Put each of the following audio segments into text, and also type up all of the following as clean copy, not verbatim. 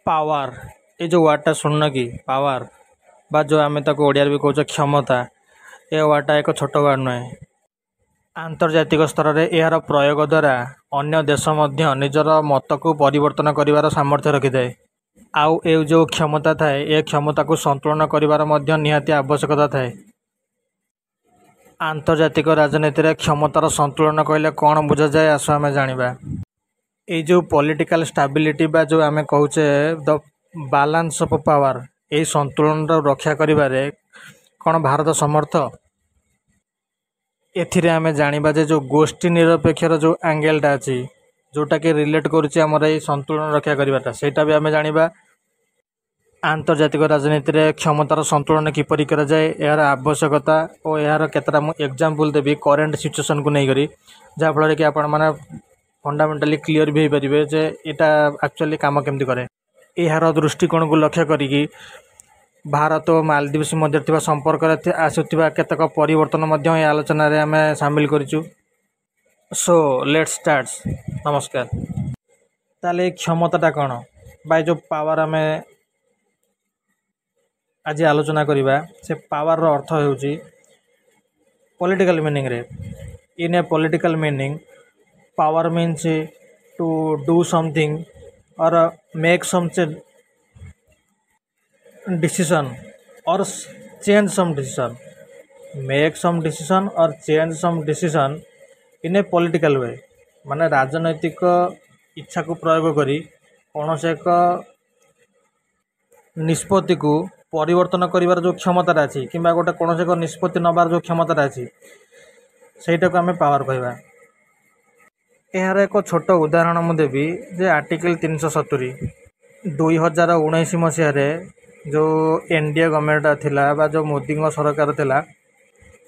Power ये जो वार्डटा शुणन कि पावर बा जो आम ओडिया भी कौच क्षमता ये वार्डटा एक छोट वार्ड नुहे। आंतर्जातिक स्तर में यार प्रयोग द्वारा अन्य देश निजर मत को परिवर्तन कर सामर्थ्य रखी थाए। आउ ए जो क्षमता थाए ए क्षमता को संतुलन कर निहाती आवश्यकता थाए। आंतर्जातिक राजनीति रे क्षमतार संतुलन कहले कौन बुझा जाए आस आम जाना। ये जो पॉलिटिकल स्टेबिलिटी बा जो आम कहचे द बैलेंस ऑफ पावर ये संतुलन रक्षा करिबारे कौन भारत समर्थ। एथिरे आम जानिबा जे जो गोष्ठी निरपेक्षर जो एंगेलटा अच्छी जोटा कि रिलेट करुच्चे आमर ये संतुलन रक्षा करवाटा सेटा भी आम जानिबा। आंतर्जातिक राजनीति रे क्षमतार संतुलन किपरि करा जाए यार आवश्यकता और यार केतरा मु एग्जांपल देबी करेंट सिचुएशन को नहीं करी जहाँ फल कि आपण माने फंडामेंटाली क्लियर भी हो पारे जे एटा एक्चुअली काम केमती करे। यार दृष्टिकोण को लक्ष्य करी भारत और मालदीव्स मध्य थिबा संपर्क आसुथिबा केतक परिवर्तन मध्य आलोचना रे आमे शामिल करिचु। So let's start. नमस्कार। ताले क्षमताटा कौन बाय जो पावर आमे आज आलोचना करिबा से पावर रो अर्थ होउची पॉलिटिकल मीनिंग रे। In a political meaning power means to do something or make some decision or change some decision. Make some decision or change some decision in a political way माने राजनैतिक इच्छा को प्रयोग करी कौन से एक निष्पत्ति को परिवर्तन करिवार जो क्षमता अच्छी कि गोटे कौन से एक निष्पत्ति नबार जो क्षमता अच्छी सेटा को आम पावर कहवा। यार एक छोट उदाहरण मुझे देवी जे आर्टिकल 370 2019 मसीह जो एनडीए गवर्नमेंट थिला बा जो मोदी सरकार थिला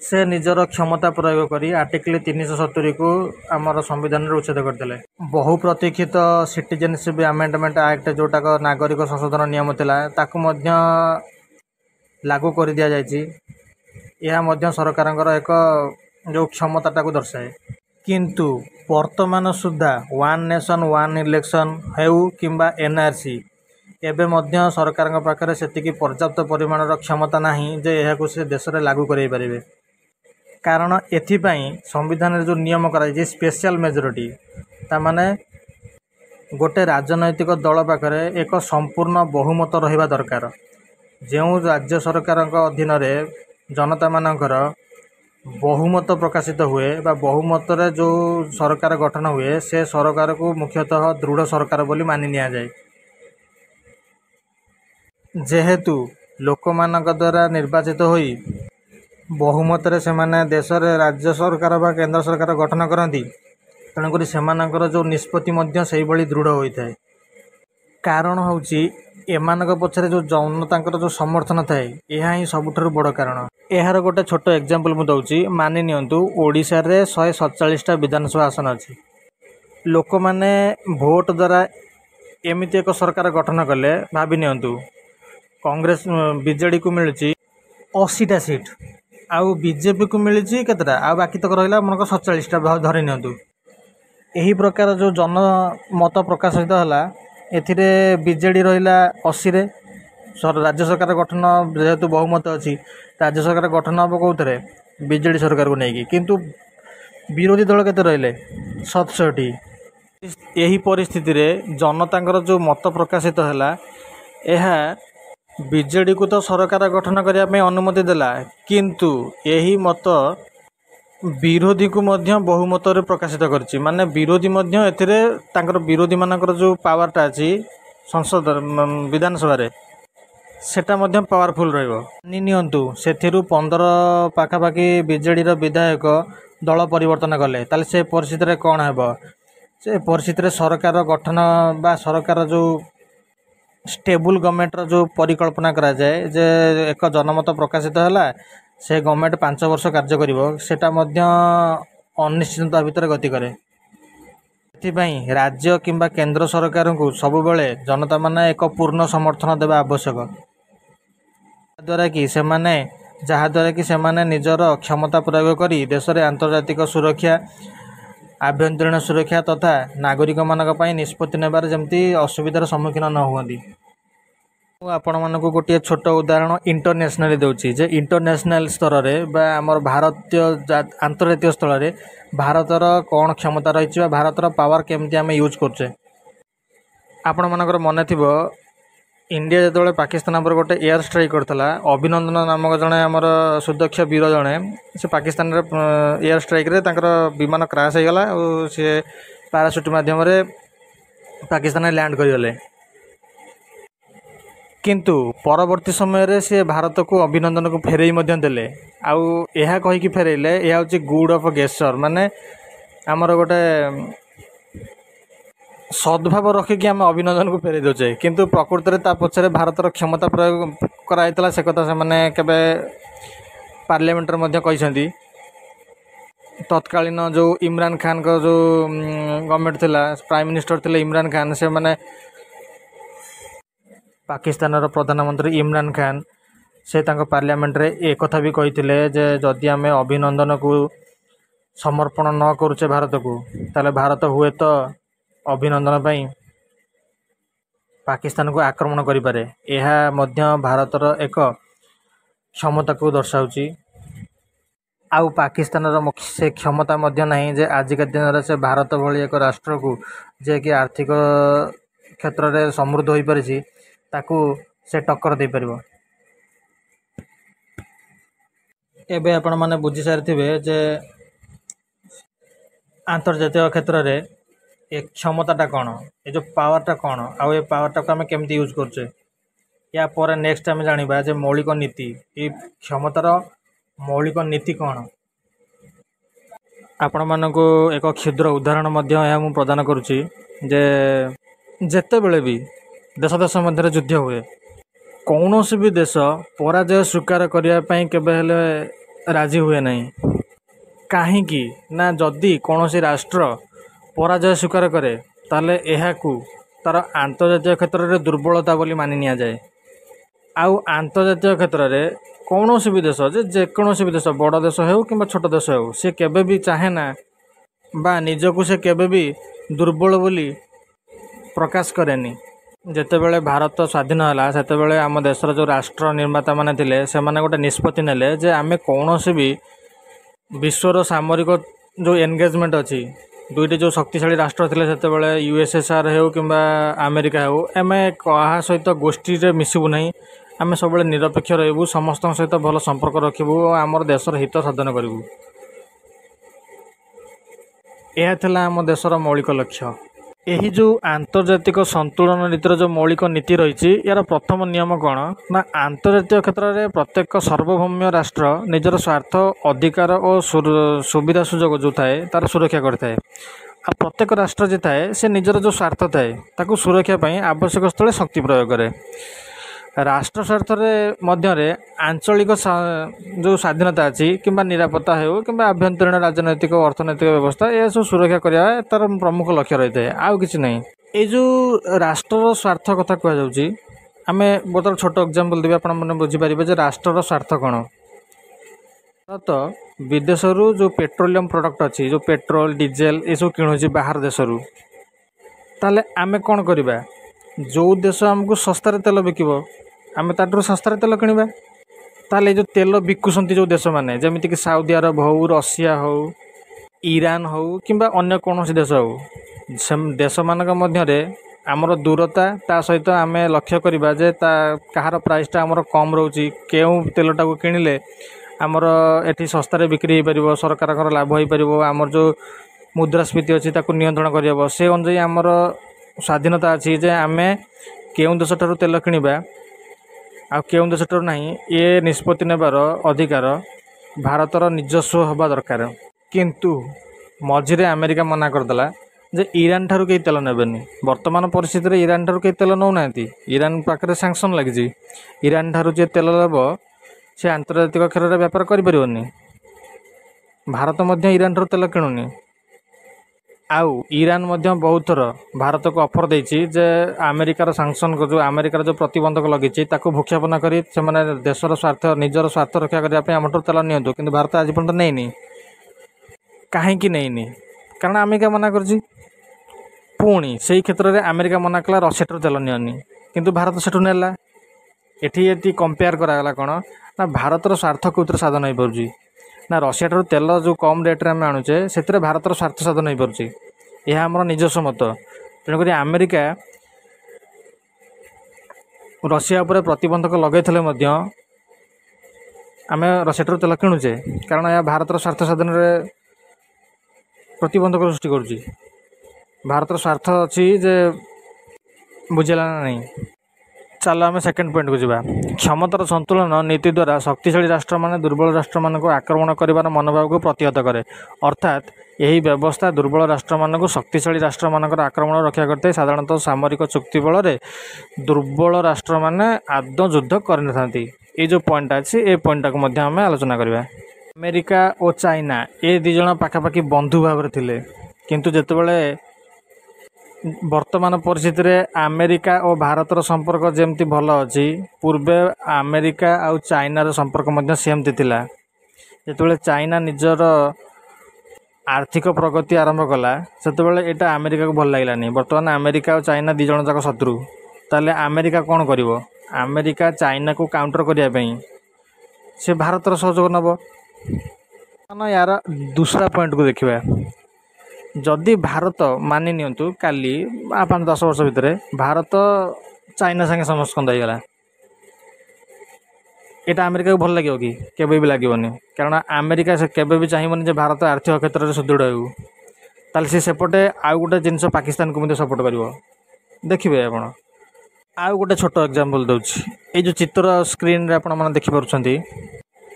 से निजर क्षमता प्रयोग करी आर्टिकल 370 को आमर संविधान रे उच्छेद करते। बहु प्रतीक्षित सिटीजनशिप अमेंडमेंट एक्ट जोटाक नागरिक संशोधन नियम थिला ताकू मध्य लागू कर दिया जायछि। यह मध्य सरकारंकर एक जो क्षमताटा को दर्शाए किंतु वर्तमान सुधा वन नेशन वन इलेक्शन हेउ किंबा एनआरसी एबे मध्य सरकार पाखरे सेतिकी पर्याप्त परिमाणर क्षमता नहीं जे यह से देश में लागू कर पारे। कारण एथिपाई संविधान रे जो नियम कराई स्पेशल मेजोरिटी तामाने गोटे राजनैतिक दल पाखरे एक संपूर्ण बहुमत रहिबा दरकार। जो राज्य सरकार अधीन रे जनता मानकर बहुमत प्रकाशित हुए बा बहुमत रे जो सरकार गठन हुए से सरकार को मुख्यतः दृढ़ सरकार बोली मानि निया जाए। जेहेतु लोक मानक द्वारा निर्वाचित होई बहुमत रे से माने देश रे राज्य सरकार बा केंद्र सरकार गठन करती तेणुक सेमानकर जो निष्पत्ति मध्य से भली दृढ़ होता है। कारण होउची एमानक पछरे जो जनतांकर जो समर्थन थाए यह ही सबुठारु बड़ कारण। यार गोटे छोट एग्जांपल मु दउची मानि नियंतु ओडिशा रे 147टा विधानसभा आसन अछि। लोक माने भोट द्वारा एमिति एक सरकार गठन कले भाबी नियंतु कांग्रेस बीजेडी को मिलुची 80टा सीट आउ बीजेपी को मिलुची केतटा आ बाकी तक रहिला मनक 47टा धरि नियंतु। एही प्रकार जो जन मत प्रकाशित होला एथिरे बीजेडी रहिला 80 रे राज्य सरकार गठन जेहेतु बहुमत अच्छी राज्य सरकार गठन हम कौन बीजेडी सरकार को लेकिन किंतु विरोधी दल केते रहिले 67। यही परिस्थिति रे जनतांकर जो मत प्रकाशित हैला यह बीजेडी को तो सरकार गठन करने में अनुमति देला किंतु यही मत विरोधी को मध्य बहुमत रे प्रकाशित करछि। माने विरोधी मध्य एथिरे तांकर विरोधी मानकर जो पावरटा अछि संसद विधानसभा रे सेटा मध्य पावरफुल रहिबो। नियंतु सेथिरु 15 पाखापाखि बीजेडी रो विधायक दल परिवर्तन कले ताले से परिस्थिति रे कोन हेबो से परिस्थिति रे सरकार गठन बा सरकार जो स्टेबल गवर्नमेंट रो जो परिकल्पना करा जाए जे एक जनमत प्रकाशित हैला से गवर्नमेंट 5 वर्ष कार्य करिवो सेटा मध्य अनिश्चितता भितर गति करे। एथिपाई राज्य किंबा केंद्र सरकार को सबु बेले जनता माने एक पूर्ण समर्थन देवा आवश्यक द्वारा कि सेमाने जहाँ द्वारा कि सेमाने निजर क्षमता प्रयोग करी देश में आंतर्जातिक सुरक्षा आभ्यंतरीण सुरक्षा तथा नागरिक मानक पई निष्पत्ति नेबार जमती असुविधार सम्मुखीन न हुअंती। ମୁଁ ଆପଣମାନଙ୍କୁ ଗୋଟିଏ ଛୋଟ ଉଦାହରଣ ଇଣ୍ଟରନ୍ୟାସନାଲି ଦେଉଛି ଯେ ଇଣ୍ଟରନ୍ୟାସନାଲ ସ୍ତରରେ ବା ଆମର ଭାରତୀୟ ଆନ୍ତର୍ଜାତୀୟ ସ୍ତରରେ ଭାରତର କ'ଣ କ୍ଷମତା ରହିଛି ବା ଭାରତର ପାୱାର କେମିତି ଆମେ ୟୁଜ୍ କରୁଛେ। ଆପଣମାନଙ୍କର ମନେ ଥିବ ଇଣ୍ଡିଆ ଯେତେବେଳେ ପାକିସ୍ତାନ ଉପରେ ଗୋଟେ ଏୟାର ଷ୍ଟ୍ରାଇକ୍ କରିଥିଲା, ଅଭିନନ୍ଦନ ନାମକ ଜଣେ ଆମର ସୁଦକ୍ଷ ବୀର ଜଣେ ସେ ପାକିସ୍ତାନରେ ଏୟାର ଷ୍ଟ୍ରାଇକ୍ରେ ତାଙ୍କର ବିମାନ କ୍ରାସ୍ ହୋଇଗଲା ଆଉ ସେ ପାରାସୁଟ୍ ମାଧ୍ୟମରେ ପାକିସ୍ତାନରେ ଲ୍ୟାଣ୍ଡ କରିଗଲେ। କିନ୍ତୁ ପରବର୍ତ୍ତୀ ସମୟରେ ସେ ଭାରତକୁ ଅଭିନନ୍ଦନକୁ ଫେରେଇ ମଧ୍ୟ ଦେଲେ। ଆଉ ଏହା କହିକି ଫେରେଇଲେ ଏହା ହେଉଛି ଗୁଡ୍ ଅଫ୍ ଗେଷ୍ଟର, ମାନେ ଆମର ଗୋଟେ ସଦ୍ଭାବ ରଖିକି ଆମେ ଅଭିନନ୍ଦନକୁ ଫେରେଇ ଦେଉଛେ, କିନ୍ତୁ ପ୍ରକୃତରେ ତା ପଛରେ ଭାରତର କ୍ଷମତା ପ୍ରୟୋଗ କରାଯାଇଥିଲା ସେ କଥା ସେମାନେ କେବେ ପାର୍ଲିଆମେଣ୍ଟରେ ମଧ୍ୟ କହିଛନ୍ତି। ତତ୍କାଳୀନ ଯେଉଁ ଇମ୍ରାନ ଖାନଙ୍କ ଯେଉଁ ଗଭର୍ଣ୍ଣମେଣ୍ଟ ଥିଲା, ପ୍ରାଇମ୍ ମିନିଷ୍ଟର ଥିଲେ ଇମ୍ରାନ ଖାନ, ସେମାନେ ପାକିସ୍ତାନର ପ୍ରଧାନମନ୍ତ୍ରୀ ଇମ୍ରାନ ଖାନ ସେ ତାଙ୍କ ପାର୍ଲିଆମେଣ୍ଟରେ ଏକଥା ବି କହିଥିଲେ ଯେ ଯଦି ଆମେ ଅଭିନନ୍ଦନକୁ ସମର୍ପଣ ନ କରୁଛେ ଭାରତକୁ, ତାହେଲେ ଭାରତ ହୁଏତ ଅଭିନନ୍ଦନ ପାଇଁ ପାକିସ୍ତାନକୁ ଆକ୍ରମଣ କରିପାରେ। ଏହା ମଧ୍ୟ ଭାରତର ଏକ କ୍ଷମତାକୁ ଦର୍ଶାଉଛି। ଆଉ ପାକିସ୍ତାନର ସେ କ୍ଷମତା ମଧ୍ୟ ନାହିଁ ଯେ ଆଜିକା ଦିନରେ ସେ ଭାରତ ଭଳି ଏକ ରାଷ୍ଟ୍ରକୁ ଯିଏକି ଆର୍ଥିକ କ୍ଷେତ୍ରରେ ସମୃଦ୍ଧ ହୋଇପାରିଛି ତାକୁ ସେ ଟକ୍କର ଦେଇପାରିବ। ଏବେ ଆପଣମାନେ ବୁଝି ସାରିଥିବେ ଯେ ଆନ୍ତର୍ଜାତିକ କ୍ଷେତ୍ରରେ ଏ କ୍ଷମତାଟା କ'ଣ, ଏ ଯେଉଁ ପାୱାରଟା କ'ଣ, ଆଉ ଏ ପାୱାରଟାକୁ ଆମେ କେମିତି ୟୁଜ୍ କରୁଛେ। ୟା ପରେ ନେକ୍ସଟ ଆମେ ଜାଣିବା ଯେ ମୌଳିକ ନୀତି, ଏ କ୍ଷମତାର ମୌଳିକ ନୀତି କ'ଣ। ଆପଣମାନଙ୍କୁ ଏକ କ୍ଷୁଦ୍ର ଉଦାହରଣ ମଧ୍ୟ ଏହା ମୁଁ ପ୍ରଦାନ କରୁଛି ଯେ ଯେତେବେଳେ ବି ଦେଶ ଦେଶ ମଧ୍ୟରେ ଯୁଦ୍ଧ ହୁଏ, କୌଣସି ବି ଦେଶ ପରାଜୟ ସ୍ୱୀକାର କରିବା ପାଇଁ କେବେ ହେଲେ ରାଜି ହୁଏ ନାହିଁ। କାହିଁକି ନା ଯଦି କୌଣସି ରାଷ୍ଟ୍ର ପରାଜୟ ସ୍ୱୀକାର କରେ ତାହେଲେ ଏହାକୁ ତା'ର ଆନ୍ତର୍ଜାତିକ କ୍ଷେତ୍ରରେ ଦୁର୍ବଳତା ବୋଲି ମାନି ନିଆଯାଏ। ଆଉ ଆନ୍ତର୍ଜାତିକ କ୍ଷେତ୍ରରେ କୌଣସି ବି ଦେଶ ଯେକୌଣସି ବି ଦେଶ, ବଡ଼ ଦେଶ ହେଉ କିମ୍ବା ଛୋଟ ଦେଶ ହେଉ, ସେ କେବେ ବି ଚାହେଁ ନା ବା ନିଜକୁ ସେ କେବେ ବି ଦୁର୍ବଳ ବୋଲି ପ୍ରକାଶ କରେନି। ଯେତେବେଳେ ଭାରତ ସ୍ୱାଧୀନ ହେଲା ସେତେବେଳେ ଆମ ଦେଶର ଯେଉଁ ରାଷ୍ଟ୍ର ନିର୍ମାତାମାନେ ଥିଲେ ସେମାନେ ଗୋଟେ ନିଷ୍ପତ୍ତି ନେଲେ ଯେ ଆମେ କୌଣସି ବି ବିଶ୍ୱର ସାମରିକ ଯେଉଁ ଏନଗେଜମେଣ୍ଟ ଅଛି, ଦୁଇଟି ଯେଉଁ ଶକ୍ତିଶାଳୀ ରାଷ୍ଟ୍ର ଥିଲେ ସେତେବେଳେ USSR ହେଉ କିମ୍ବା ଆମେରିକା ହେଉ, ଆମେ କାହା ସହିତ ଗୋଷ୍ଠୀରେ ମିଶିବୁ ନାହିଁ। ଆମେ ସବୁବେଳେ ନିରପେକ୍ଷ ରହିବୁ, ସମସ୍ତଙ୍କ ସହିତ ଭଲ ସମ୍ପର୍କ ରଖିବୁ ଓ ଆମର ଦେଶର ହିତ ସାଧନ କରିବୁ। ଏହା ଥିଲା ଆମ ଦେଶର ମୌଳିକ ଲକ୍ଷ୍ୟ। ଏହି ଯେଉଁ ଆନ୍ତର୍ଜାତିକ ସନ୍ତୁଳନ ନୀତିର ଯେଉଁ ମୌଳିକ ନୀତି ରହିଛି, ଏହାର ପ୍ରଥମ ନିୟମ କ'ଣ ନା ଆନ୍ତର୍ଜାତିକ କ୍ଷେତ୍ରରେ ପ୍ରତ୍ୟେକ ସାର୍ବଭୌମ୍ୟ ରାଷ୍ଟ୍ର ନିଜର ସ୍ୱାର୍ଥ, ଅଧିକାର ଓ ସୁବିଧା ସୁଯୋଗ ଯେଉଁ ଥାଏ ତା'ର ସୁରକ୍ଷା କରିଥାଏ। ଆଉ ପ୍ରତ୍ୟେକ ରାଷ୍ଟ୍ର ଯେ ଥାଏ ସେ ନିଜର ଯେଉଁ ସ୍ୱାର୍ଥ ଥାଏ ତାକୁ ସୁରକ୍ଷା ପାଇଁ ଆବଶ୍ୟକ ସ୍ଥଳେ ଶକ୍ତି ପ୍ରୟୋଗ କରେ। ରାଷ୍ଟ୍ର ସ୍ୱାର୍ଥରେ ମଧ୍ୟରେ ଆଞ୍ଚଳିକ ଯେଉଁ ସ୍ୱାଧୀନତା ଅଛି କିମ୍ବା ନିରାପତ୍ତା ହେଉ କିମ୍ବା ଆଭ୍ୟନ୍ତରୀଣ ରାଜନୈତିକ ଓ ଅର୍ଥନୈତିକ ବ୍ୟବସ୍ଥା ଏସବୁ ସୁରକ୍ଷା କରିବା ତା'ର ପ୍ରମୁଖ ଲକ୍ଷ୍ୟ ରହିଥାଏ, ଆଉ କିଛି ନାହିଁ। ଏଇ ଯେଉଁ ରାଷ୍ଟ୍ରର ସ୍ୱାର୍ଥ କଥା କୁହାଯାଉଛି, ଆମେ ବର୍ତ୍ତମାନ ଛୋଟ ଏକ୍ଜାମ୍ପଲ୍ ଦେବି, ଆପଣମାନେ ବୁଝିପାରିବେ ଯେ ରାଷ୍ଟ୍ରର ସ୍ୱାର୍ଥ କ'ଣ। ତ ବିଦେଶରୁ ଯେଉଁ ପେଟ୍ରୋଲିୟମ ପ୍ରଡ଼କ୍ଟ ଅଛି, ଯେଉଁ ପେଟ୍ରୋଲ ଡିଜେଲ ଏସବୁ କିଣୁଛି ବାହାର ଦେଶରୁ, ତାହେଲେ ଆମେ କ'ଣ କରିବା, ଯେଉଁ ଦେଶ ଆମକୁ ଶସ୍ତାରେ ତେଲ ବିକିବ ଆମେ ତାଠାରୁ ଶସ୍ତାରେ ତେଲ କିଣିବା। ତାହେଲେ ଏ ଯେଉଁ ତେଲ ବିକୁଛନ୍ତି ଯେଉଁ ଦେଶମାନେ, ଯେମିତିକି ସାଉଦି ଆରବ ହେଉ, ରଷିଆ ହେଉ, ଇରାନ ହେଉ କିମ୍ବା ଅନ୍ୟ କୌଣସି ଦେଶ ହେଉ, ସେ ଦେଶମାନଙ୍କ ମଧ୍ୟରେ ଆମର ଦୂରତା, ତା ସହିତ ଆମେ ଲକ୍ଷ୍ୟ କରିବା ଯେ କାହାର ପ୍ରାଇସ୍ଟା ଆମର କମ୍ ରହୁଛି, କେଉଁ ତେଲଟାକୁ କିଣିଲେ ଆମର ଏଠି ଶସ୍ତାରେ ବିକ୍ରି ହୋଇପାରିବ, ସରକାରଙ୍କର ଲାଭ ହୋଇପାରିବ, ଆମର ଯେଉଁ ମୁଦ୍ରାସ୍ଫୀତି ଅଛି ତାକୁ ନିୟନ୍ତ୍ରଣ କରିହେବ। ସେ ଅନୁଯାୟୀ ଆମର ସ୍ୱାଧୀନତା ଅଛି ଯେ ଆମେ କେଉଁ ଦେଶଠାରୁ ତେଲ କିଣିବା ଆଉ କେଉଁ ଦେଶଠାରୁ ନାହିଁ, ଏ ନିଷ୍ପତ୍ତି ନେବାର ଅଧିକାର ଭାରତର ନିଜସ୍ୱ ହେବା ଦରକାର। କିନ୍ତୁ ମଝିରେ ଆମେରିକା ମନା କରିଦେଲା ଯେ ଇରାନ ଠାରୁ କେହି ତେଲ ନେବେନି। ବର୍ତ୍ତମାନ ପରିସ୍ଥିତିରେ ଇରାନ ଠାରୁ କେହି ତେଲ ନେଉନାହାନ୍ତି, ଇରାନ ପାଖରେ ସାଙ୍କସନ୍ ଲାଗିଛି। ଇରାନ ଠାରୁ ଯିଏ ତେଲ ନେବ ସେ ଆନ୍ତର୍ଜାତିକ କ୍ଷେତ୍ରରେ ବେପାର କରିପାରିବନି। ଭାରତ ମଧ୍ୟ ଇରାନ ଠାରୁ ତେଲ କିଣୁନି। ଆଉ ଇରାନ ମଧ୍ୟ ବହୁତ ଥର ଭାରତକୁ ଅଫର୍ ଦେଇଛି ଯେ ଆମେରିକାର ସାଙ୍କସନ୍, ଯେଉଁ ଆମେରିକାର ଯେଉଁ ପ୍ରତିବନ୍ଧକ ଲଗିଛି ତାକୁ ଭୂକ୍ଷେପଣ କରି ସେମାନେ ଦେଶର ସ୍ୱାର୍ଥ, ନିଜର ସ୍ୱାର୍ଥ ରକ୍ଷା କରିବା ପାଇଁ ଆମଠାରୁ ତେଲ ନିଅନ୍ତୁ। କିନ୍ତୁ ଭାରତ ଆଜି ପର୍ଯ୍ୟନ୍ତ ନେଇନି। କାହିଁକି ନେଇନି? କାରଣ ଆମେରିକା ମନା କରିଛି। ପୁଣି ସେଇ କ୍ଷେତ୍ରରେ ଆମେରିକା ମନା କଲା ରଷିଆଠାରୁ ତେଲ ନିଅନି, କିନ୍ତୁ ଭାରତ ସେଠୁ ନେଲା। एठी एति कंपेयर करागला कौन ना भारतर स्वार्थ कौतर साधन हो पार्छ ना रशिया ठार तेल जो कम रेट्रे आम आणुचे से भारतर स्वार्थ साधन हो पार्छ यह आमर निजस्व मत तेणुक अमेरिका रशिया उपर प्रतिबंधक लगे आम रशिया ठार तेल किणुचे कारण यह भारतर स्वार्थ साधन में प्रतिबंधक सृष्टि करुच्ची भारतर स्वार्थ अच्छी जे बुझेगा ना नहीं। चलो आम सेकेंड पॉइंट को जावा क्षमतार संतुलन नीति द्वारा शक्तिशाली राष्ट्र माने दुर्बल राष्ट्र मानक आक्रमण कर मनोभाव को प्रतिहत करे अर्थात यही व्यवस्था दुर्बल राष्ट्र मानक शक्तिशाली राष्ट्र मानक आक्रमण रक्षा करते साधारणतः सामरिक चुक्ति बल दुर्बल राष्ट्र माने आदौ युद्ध कर ये जो पॉइंट अच्छी ये पॉइंट को आम आलोचना करवा। अमेरिका और चाइना ये दी जन पाखापाखि बंधु भाव थिले किंतु जेतेबेले वर्तमान परिस्थिति रे अमेरिका और भारतर संपर्क जमती भल अच्छी पूर्वे अमेरिका और चाइनार संपर्क सेमती थिला जेतेबेले चाइना निजर आर्थिक प्रगति आरंभ कला सेतेबेले एटा अमेरिका को भल लागलानी वर्तमान अमेरिका और चाइना दी जन जाक शत्रु ताले अमेरिका कौन करिवो अमेरिका चाइना को काउंटर करने से भारतर सहयोग नब यार दूसरा पॉइंट को देखा जदि भारत मानि नियंतु काली 5-10 वर्ष भितर भारत चाइना संगे समस्कंद होगा यहाँ अमेरिका को भल लगे कि केवे भी लगेनि कारण अमेरिका से केवे भी चाहिए जे भारत आर्थिक क्षेत्र में सुदृढ़ हो ताल सी सेपटे आउ गोटे जिनस पाकिस्तान को सपोर्ट कर देखिए आप आउ गोटे छोट एग्जांपल दूसरी ये जो चित्र स्क्रीन रे आपण मैंने देखिपुंट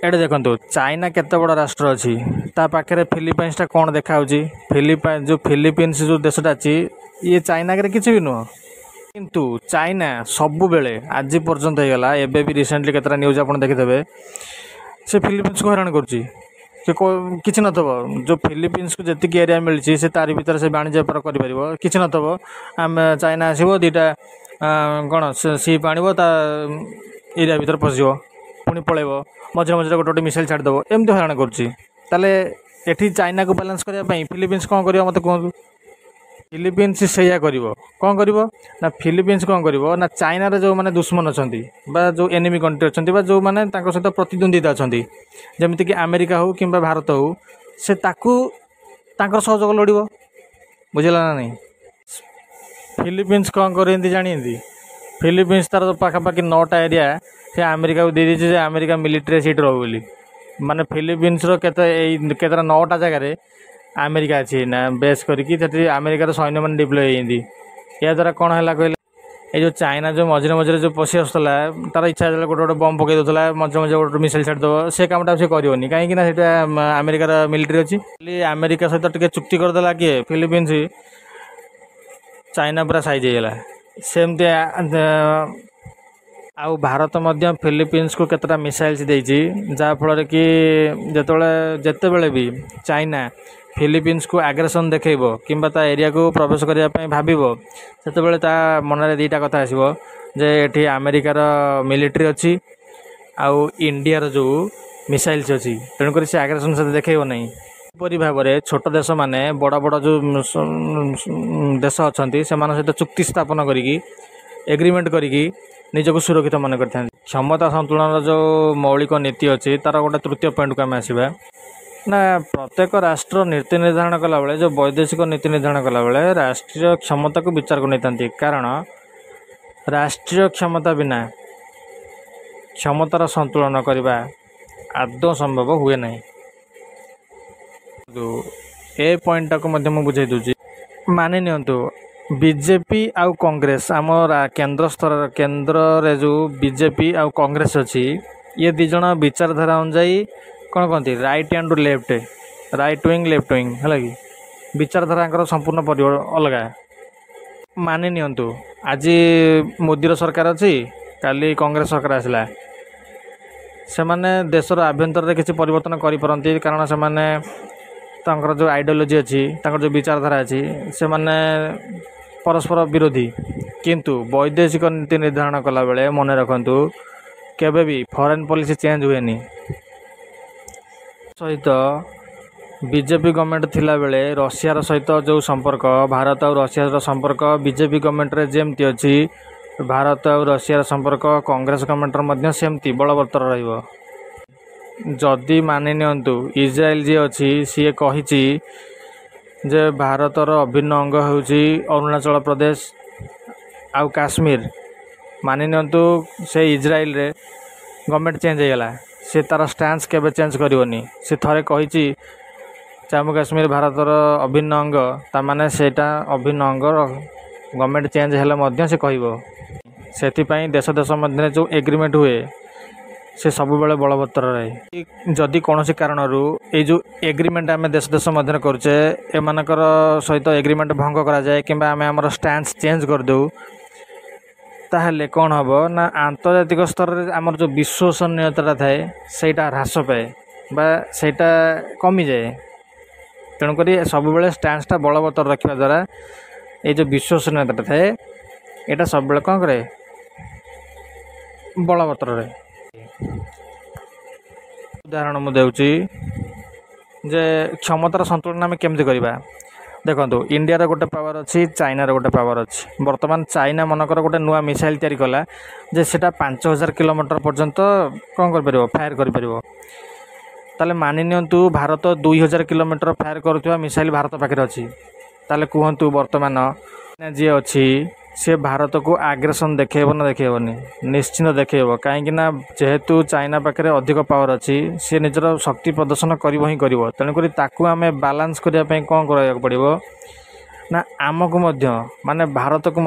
ये देखो चाइना केते बड़ राष्ट्र अच्छी ता पाखे फिलिपाइंस टा कौन देखा जो फिलिपीन्स जो देशटा अच्छी ये चाइना के किसी भी नुह किंतु चाइना सबु बेले आज पर्यंत होगा एवं भी रिसेंटली केतरा न्यूज आप देखिथे से फिलिपीन्स को हैरान कि नथब जो फिलिपीन्स को जी एरिया मिली से तारी भीतर से वाणिज्य व्यापार कर कि नथब आम चाइना आसो दीटा कौन सीप आण एरिया भीतर पशिव पुणी पलैब मझे मझे गोटे गोटे मिसाइल छाड़देव एमती हैरान करुँची चाइना को बैलेंस करने फिलिपीन्स कौन कर मत कहूँ फिलिपीन्स से कौन कर फिलिपीन्स कौन कर चाइनार जो मैंने दुश्मन अच्छा जो एनिमी कंट्री अच्छा जो मैंने सहित प्रतिद्वंदिता अच्छा जमीक अमेरिका हो कि भारत हो से सहयोग लड़ बुझेगा ना नहीं। फिलिपीन्स कौन करती जानती फिलिपीन्स तार पाखापाखि 9टा एरिया से अमेरिका को दे दीजिए अमेरिका मिलिट्री सीट रो बोली माने फिलिपीन्स केतरा 9टा जगह अमेरिका अच्छी ना बेस करके अमेरिकार सैन्य मैंने डिप्लय होती या द्वारा कौन है कहले ये जो चाइना जो मझे मझे जो पशि आसूला तार इच्छा गोटे गोटे बम पकई दूसरा मझे मझे गोटे मिसाइल छाड़देव से कामटा से करनी कहीं अमेरिकार मिलिट्री अच्छी अमेरिका सहित टिके चुक्ति करदेला किए फिलिपीन्स चाइना पूरा साइज होगा सेमती आउ भारत मध्य फिलिपीन्स को केतटा मिसाइल्स देछि जहाँफल कि जिते बड़े भी चाइना फिलिपीन्स को आग्रेसन देखब कि एरिया को प्रवेश करने भाव से ता मन में 2टा कथा आसो जे ये अमेरिकार मिलिट्री अच्छी आउ इंडियार जो मिसाइल्स अच्छी तेणुक से आग्रेसन से देखब नहीं परी भाव में छोट देश माने बड़ बड़ जो देश अच्छा से सहित चुक्ति स्थापन करी एग्रीमेंट करी निजक सुरक्षित मन करते क्षमता संतुलन जो मौलिक नीति अच्छी तार गोटे तृतीय पॉइंट को आम आसवा ना प्रत्येक राष्ट्र नीति निर्धारण कला बेले जो वैदेशिक नीति निर्धारण कला बेले राष्ट्रीय क्षमता को विचार को नहीं कारण राष्ट्रीय क्षमता बिना क्षमतार संतुलन करने आदौ संभव हुए नहीं। ए पॉइंट को बुझे दूसरी मानि नियंतु बीजेपी आउ कांग्रेस आम केंद्र स्तर केंद्र रे जो बीजेपी आउ कांग्रेस अच्छी ये दी जन विचारधारा अनुजाई कौन कहती right hand to left right wing left wing है कि विचारधारा संपूर्ण अलग मानि नियंतु आज मोदीर सरकार अच्छी काली कांग्रेस सरकार आसला से माने देशर आभ्यंतर किसी परिवर्तन करें कारण से माने तांकर जो आइडियोलॉजी अच्छी तांकर जो विचारधारा अच्छी से माने परस्पर विरोधी किंतु वैदेशिक नीति निर्धारण कला बेले मन रखंतु केबे भी फॉरेन पॉलिसी चेंज हुए नहीं सहित बीजेपी गवर्नमेंट थिला बेले रशिया सहित जो संपर्क भारत और रशिया संपर्क बीजेपी गवर्नमेंट रे जेमती अच्छी भारत और रशियार संपर्क कांग्रेस गवर्नमेंटर मध्य सेमती बलवत्तर रहिबो। जदि मानि नियंतु इज्राएल जी अच्छी सी कही जे भारतर अभिन्न अंग होउची अरुणाचल प्रदेश आउ काश्मीर। मानि नियंतु से इज्राएल रे गवर्नमेंट चेंज होगला से तार स्टांस केबे चेंज करिवनी। से थरे कही जम्मू काश्मीर भारतर अभिन्न अंग तामाने सेटा अभिन्न अंग गवर्नमेंट चेंज हेले मध्य से कहबो। सेथिपाई देश देश मध्य जो एग्रीमेंट हुए से सब बेले बलवत्तर रहे। जदि कौन कारण ये जो एग्रीमेंट आम देश देश मध्य करुचे एमानकर सहित एग्रीमेंट भंग करा जाए किंबा आम आमर स्टांस चेंज करदे ताहले कौन हम ना आंतर्जातिक स्तर में आमर जो विश्वसनीयता थाए सेटा ह्रास पाए बा सेटा कमी जाए। तेणुक सब बेले स्टांसटा बलवत्तर रखा द्वारा ये जो विश्वसनीयता थाए यहाँ सब बेले कौन करे बलवत्तर रहे। उदाहरण मुझे जे क्षमतार संतुलन आम केमती करवा। देखो इंडिया रो गोटे पावर अच्छी चाइना रो गोटे पावर अच्छी। बर्तमान चाइना मनकर गोटे नुआ मिसाइल तैयारी कला जे सेटा 5000 किलोमीटर पर्यंत कौन कर फायर कर ताले मानि नियंतु भारत 2000 किलोमीटर फायर करुवा मिसाइल भारत पाखे अच्छी। ताले कहतु बर्तमान जी अच्छी सी भारत को आग्रेसन देखेब ना देखेबनी निश्चिंत देखेब कहीं जेहेतु चाइना पाखे अधिक पावर अच्छी सी निजर शक्ति प्रदर्शन करिवो ही करिवो। तेणुक ताकू आम बालांस करने कौन करा पड़ो ना आमको माने भारत को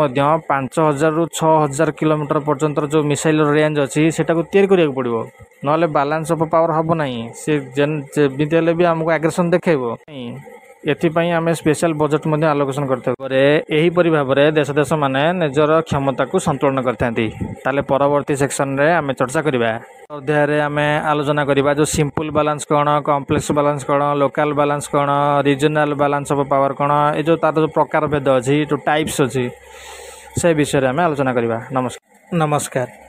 5000 रु 6000 किलोमीटर पर्यंत जो मिसाइल रेंज अच्छी से या पड़ो ना बालांस ऑफ पावर हम ना सी जमीती भी आमको आग्रेसन देखेब। एथिपाई आम स्पेशल बजेट आलोकेशन करते भाव में देश देश माने निजर क्षमता को संतुलन करते। परवर्ती सेक्शन रे आम चर्चा करवा अध्याय आम आलोचना करवा जो सिंपल बैलेंस कौन कॉम्प्लेक्स बैलेंस कौन लोकल बैलेंस कौन रीजनल बैलेंस ऑफ पावर कौन ये जो तार जो प्रकार भेद अच्छी जो टाइप्स अच्छी से विषय में आलोचना करवा। नमस्कार।